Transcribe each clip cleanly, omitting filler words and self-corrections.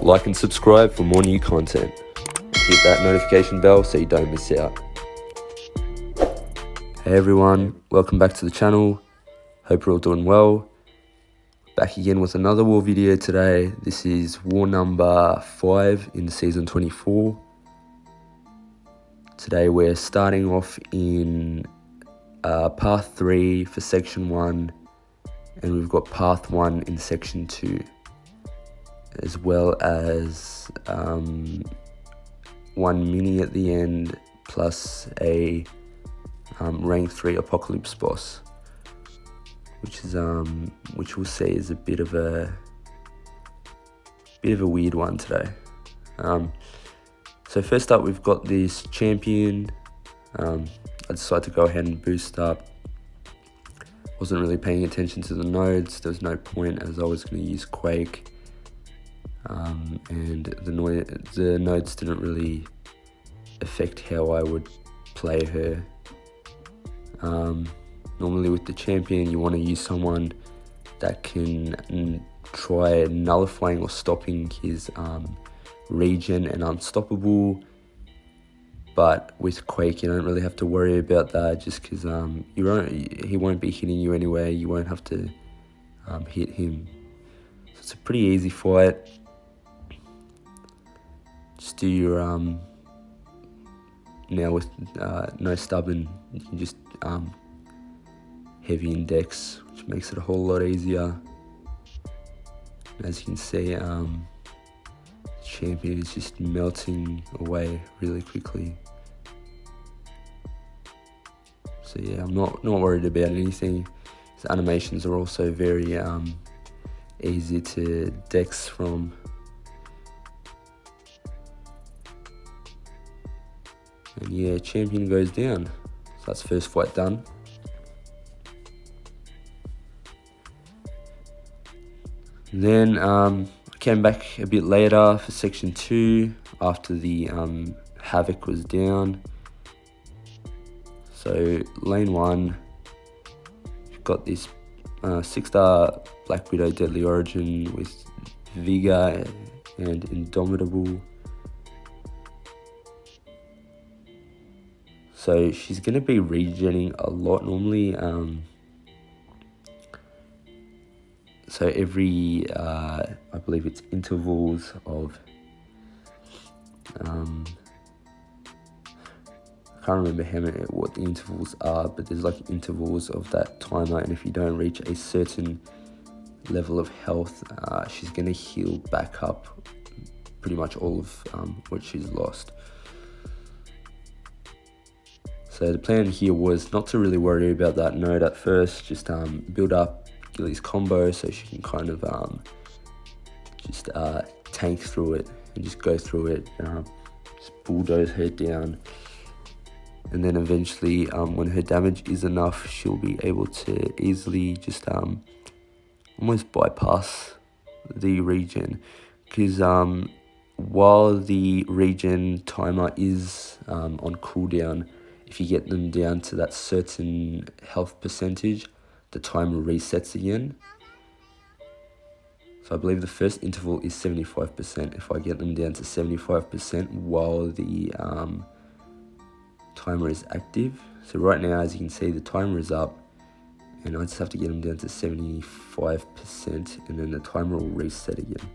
Like and subscribe for more new content. Hit that notification bell so you don't miss out. Hey everyone, welcome back to the channel. Hope you're all doing well. Back again with another war video today. This is war number 5 in season 24. Today we're starting off in path 3 for section 1, and we've got path 1 in section 2, as well as 1 mini at the end, plus a rank 3 apocalypse boss, which we'll say is a bit of a weird one today. So first up, we've got this champion. I decided to go ahead and boost up. Wasn't really paying attention to the nodes. There was no point, as I was going to use Quake, and the nodes didn't really affect how I would play her. Normally with the champion, you want to use someone that can try nullifying or stopping his regen and unstoppable, but with Quake you don't really have to worry about that, just because he won't be hitting you anyway. You won't have to hit him, so it's a pretty easy fight. Just do your now with no stubborn, you can just heavy index, which makes it a whole lot easier. As you can see, champion is just melting away really quickly. So yeah, I'm not worried about anything. His animations are also very easy to dex from. And yeah, champion goes down. So that's first fight done. Then I came back a bit later for section 2 after the Havoc was down. So lane 1, we've got this 6-star Black Widow Deadly Origin with Vigor and Indomitable. So she's going to be regenning a lot normally. So every, I believe it's intervals of, I can't remember what the intervals are, but there's like intervals of that timer, and if you don't reach a certain level of health, she's going to heal back up pretty much all of what she's lost. So the plan here was not to really worry about that node at first, just build up Gilly's combo so she can kind of just tank through it and just go through it, just bulldoze her down, and then eventually when her damage is enough, she'll be able to easily just almost bypass the regen, because while the regen timer is on cooldown, if you get them down to that certain health percentage, the timer resets again. So I believe the first interval is 75%. If I get them down to 75% while the timer is active. So right now, as you can see, the timer is up, and I just have to get them down to 75%, and then the timer will reset again.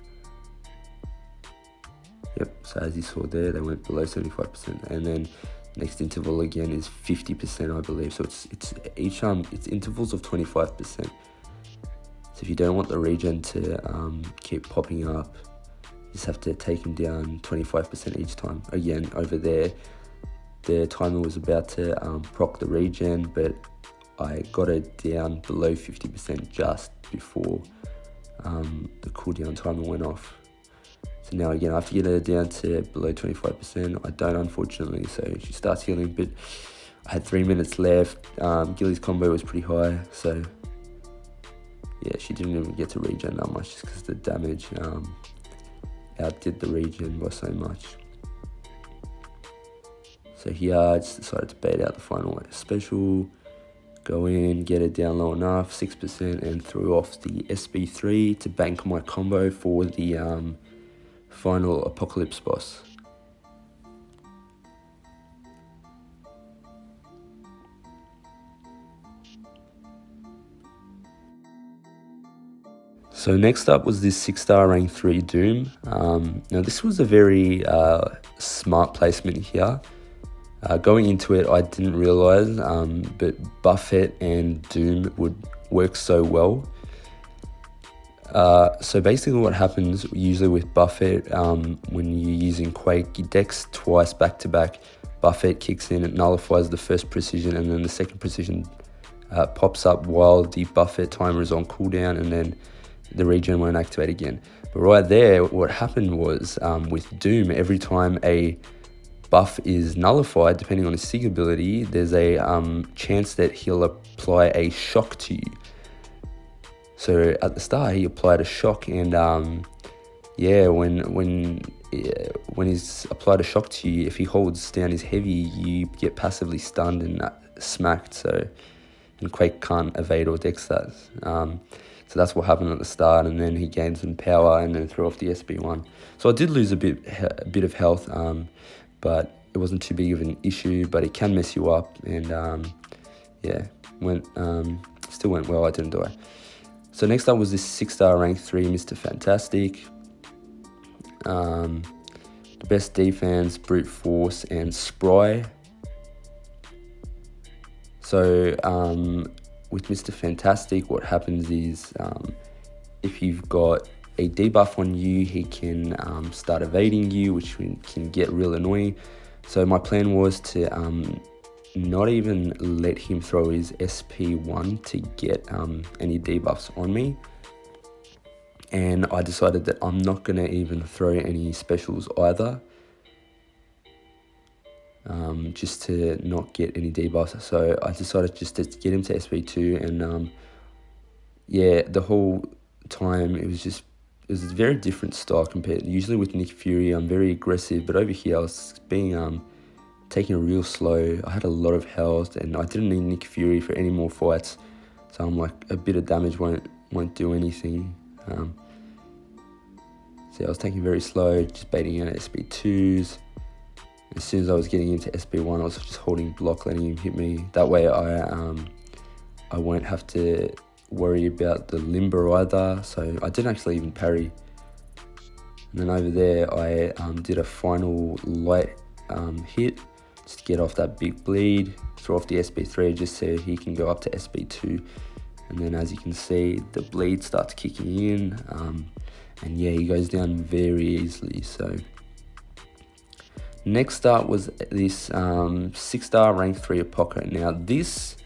Yep, so as you saw there, they went below 75%, and then next interval again is 50%, I believe. So it's intervals of 25%. So if you don't want the regen to keep popping up, you just have to take them down 25% each time. Again, over there, the timer was about to proc the regen, but I got it down below 50% just before the cooldown timer went off. So now again, I have to get her down to below 25%. I don't, unfortunately, so she starts healing, but I had 3 minutes left. Gilly's combo was pretty high, so yeah, she didn't even get to regen that much, just because the damage outdid the regen by so much. So here I just decided to bait out the final special, go in, get it down low enough, 6%, and threw off the SB3 to bank my combo for the final Apocalypse boss. So next up was this 6-star rank 3 Doom. Now this was a very smart placement here. Going into it, I didn't realize, but Buffet and Doom would work so well. So basically what happens usually with Buffet, when you're using Quake, you dex twice back to back. Buffet kicks in, it nullifies the first precision, and then the second precision pops up while the Buffet timer is on cooldown, and then the regen won't activate again. But right there, what happened was, with Doom, every time a buff is nullified, depending on his Sig ability, there's a chance that he'll apply a shock to you. So at the start, he applied a shock, and when he's applied a shock to you, if he holds down his heavy, you get passively stunned and smacked. And Quake can't evade or dex that. So that's what happened at the start, and then he gained some power and then threw off the SB1. So I did lose a bit of health, but it wasn't too big of an issue. But it can mess you up, and still went well. I didn't die. So next up was this 6-star rank 3 Mr. Fantastic. The best defense, brute force, and spry. So with Mr. Fantastic, what happens is, if you've got a debuff on you, he can start evading you, which can get real annoying. So my plan was to not even let him throw his SP1 to get any debuffs on me. And I decided that I'm not going to even throw any specials either, just to not get any debuffs. So I decided just to get him to SP2, and the whole time it was a very different style compared. Usually with Nick Fury, I'm very aggressive, but over here I was being taking it real slow. I had a lot of health, and I didn't need Nick Fury for any more fights. So I'm like, a bit of damage won't do anything. So I was taking it very slow, just baiting out SP2s. As soon as I was getting into SB1, I was just holding block, letting him hit me. That way I won't have to worry about the limber either. So I didn't actually even parry. And then over there, I did a final light hit, just to get off that big bleed, throw off the SB3 just so he can go up to SB2. And then as you can see, the bleed starts kicking in. And yeah, he goes down very easily. So next up was this 6-star rank 3 Apoco. Now this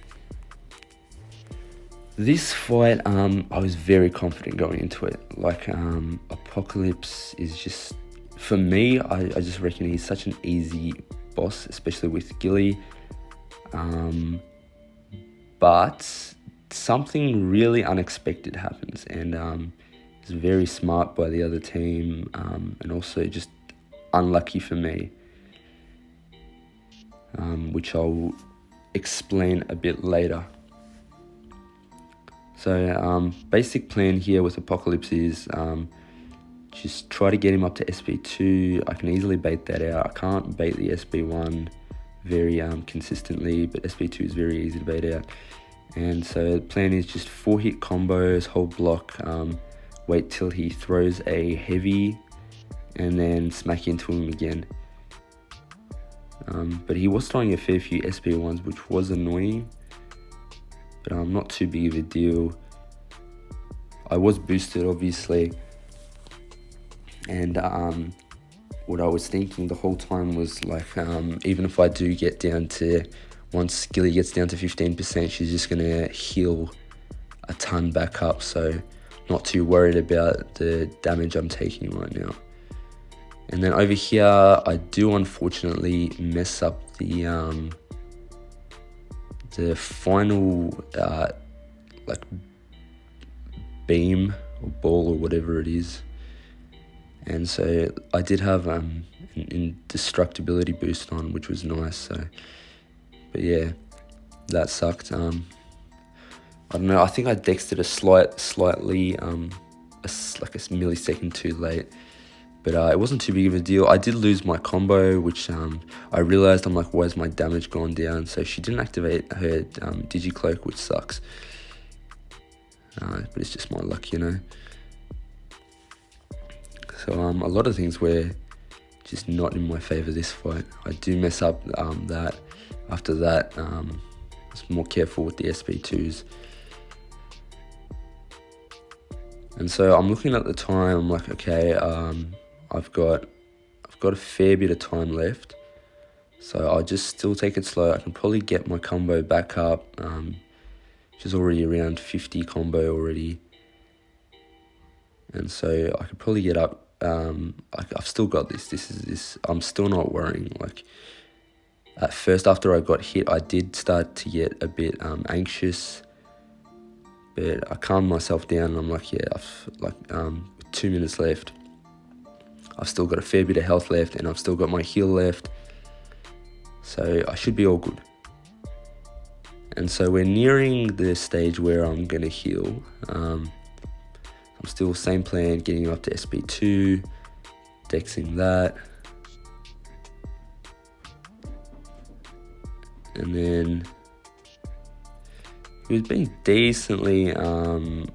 fight, I was very confident going into it. Like, Apocalypse is just, for me, I just reckon he's such an easy boss, especially with Gilly. But something really unexpected happens, and it's very smart by the other team, and also just unlucky for me, which I'll explain a bit later. So basic plan here with Apocalypse is just try to get him up to SB2. I can easily bait that out. I can't bait the SB1 very consistently, but SB2 is very easy to bait out. And so the plan is just 4-hit combos, hold block, wait till he throws a heavy, and then smack into him again. But he was throwing a fair few SB1s, which was annoying, but not too big of a deal. I was boosted, obviously, and what I was thinking the whole time was like, even if I do get down to, once Gilly gets down to 15%, she's just going to heal a ton back up, so not too worried about the damage I'm taking right now. And then over here, I do unfortunately mess up the final like beam or ball or whatever it is. And so I did have an indestructibility boost on, which was nice. So, but yeah, that sucked. I don't know. I think I dexed it slightly like a millisecond too late. But it wasn't too big of a deal. I did lose my combo, which I realized, I'm like, why's my damage gone down? So she didn't activate her Digicloak, which sucks. But it's just my luck, you know. So a lot of things were just not in my favor this fight. I do mess up that. After that, I was more careful with the SP2s. And so I'm looking at the time, I'm like, okay, I've got a fair bit of time left. So I'll just still take it slow. I can probably get my combo back up, which is already around 50 combo already. And so I could probably get up, I've still got this, I'm still not worrying. Like, at first, after I got hit, I did start to get a bit anxious, but I calmed myself down. I'm like, yeah, with 2 minutes left, I've still got a fair bit of health left, and I've still got my heal left, so I should be all good. And so we're nearing the stage where I'm gonna heal. I'm still same plan, getting up to SP2, dexing that. And then he was being decently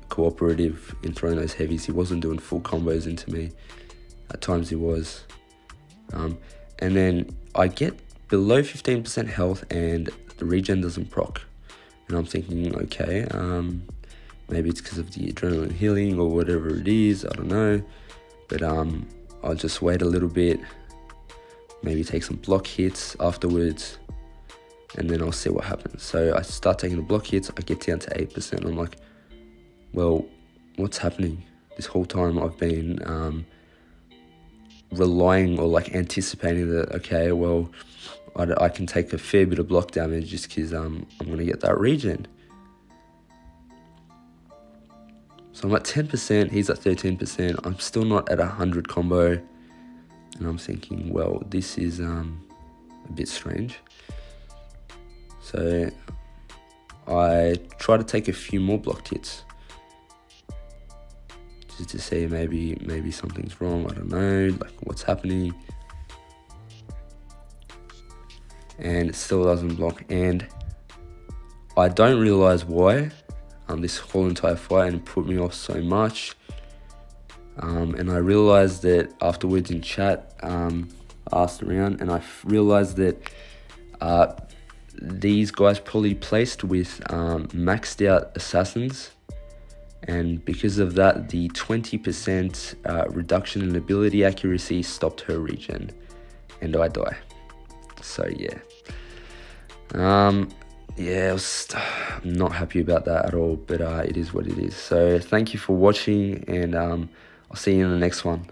cooperative in throwing those heavies. He wasn't doing full combos into me. At times he was. And then I get below 15% health and the regen doesn't proc. And I'm thinking, okay, maybe it's because of the adrenaline healing or whatever it is, I don't know. But I'll just wait a little bit, maybe take some block hits afterwards, and then I'll see what happens. So I start taking the block hits, I get down to 8%. I'm like, well, what's happening? This whole time I've been relying or like anticipating that, okay, well, I can take a fair bit of block damage just because I'm going to get that regen. So I'm at 10%, he's at 13%. I'm still not at 100 combo. And I'm thinking, well, this is a bit strange. So I try to take a few more blocked hits, just to see maybe something's wrong. I don't know, like what's happening. And it still doesn't block, and I don't realize why this whole entire fight, and it put me off so much. And I realized that afterwards in chat, I asked around, and I realized that these guys probably placed with maxed out assassins, and because of that, the 20% reduction in ability accuracy stopped her regen, and I die. So yeah, I'm not happy about that at all, but it is what it is. So thank you for watching, and I'll see you in the next one.